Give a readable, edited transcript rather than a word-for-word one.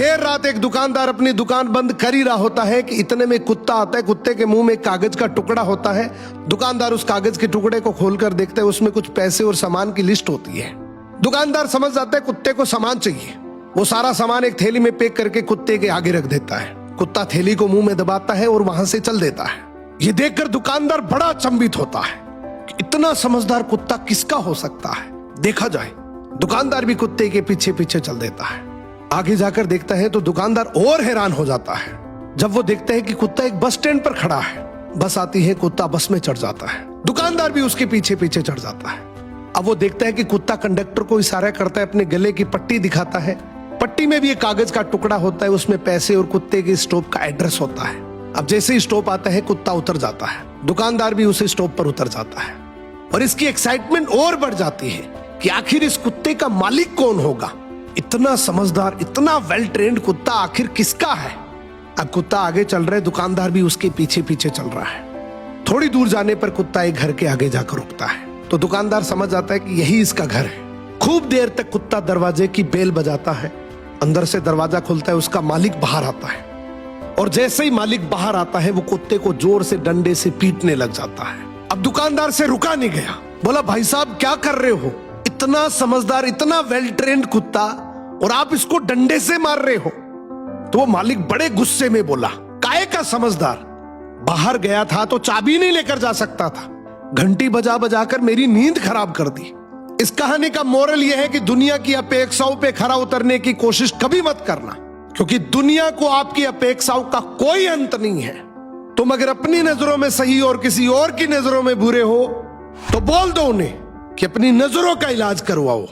देर रात एक दुकानदार अपनी दुकान बंद कर ही रहा होता है कि इतने में कुत्ता आता है। कुत्ते के मुंह में एक कागज का टुकड़ा होता है। दुकानदार उस कागज के टुकड़े को खोलकर देखता है, उसमें कुछ पैसे और सामान की लिस्ट होती है। दुकानदार समझ जाता है कुत्ते को सामान चाहिए। वो सारा सामान एक थैली में पैक करके कुत्ते के आगे रख देता है। कुत्ता थैली को मुंह में दबाता है और वहां से चल देता है। ये देखकर दुकानदार बड़ा अचंभित होता है कि इतना समझदार कुत्ता किसका हो सकता है। देखा जाए, दुकानदार भी कुत्ते के पीछे पीछे चल देता है। आगे जाकर देखता है तो दुकानदार और हैरान हो जाता है जब वो देखता है कि कुत्ता एक बस स्टैंड पर खड़ा है। बस आती है, कुत्ता बस में चढ़ जाता है। दुकानदार भी उसके पीछे पीछे चढ़ जाता है। अब वो देखता है कि कुत्ता कंडक्टर को इशारा करता है, अपने गले की पट्टी दिखाता है। पट्टी में भी एक कागज का टुकड़ा होता है, उसमें पैसे और कुत्ते के स्टॉप का एड्रेस होता है। अब जैसे ही स्टॉप आता है, कुत्ता उतर जाता है। दुकानदार भी उसे स्टॉप पर उतर जाता है और इसकी एक्साइटमेंट और बढ़ जाती है कि आखिर इस कुत्ते का मालिक कौन होगा। इतना समझदार, इतना वेल ट्रेन्ड कुत्ता आखिर किसका है। अब कुत्ता आगे चल रहा है, दुकानदार भी उसके पीछे पीछे चल रहा है। थोड़ी दूर जाने पर कुत्ता एक घर के आगे जाकर रुकता है तो दुकानदार समझ जाता है कि यही इसका घर है। खूब देर तक कुत्ता दरवाजे की बेल बजाता है। अंदर से दरवाजा खुलता है, उसका मालिक बाहर आता है और जैसे ही मालिक बाहर आता है वो कुत्ते को जोर से डंडे से पीटने लग जाता है। अब दुकानदार से रुका नहीं गया, बोला भाई साहब क्या कर रहे हो, इतना समझदार, इतना वेल ट्रेन्ड कुत्ता और आप इसको डंडे से मार रहे हो। तो वो मालिक बड़े गुस्से में बोला, काहे का समझदार, बाहर गया था तो चाबी नहीं लेकर जा सकता था, घंटी बजा बजा कर मेरी नींद खराब कर दी। इस कहानी का मोरल यह है कि दुनिया की अपेक्षाओं पे खरा उतरने की कोशिश कभी मत करना, क्योंकि दुनिया को आपकी अपेक्षाओं का कोई अंत नहीं है। तुम अगर अपनी नजरों में सही और किसी और की नजरों में बुरे हो तो बोल दो उन्हें कि अपनी नजरों का इलाज करवाओ।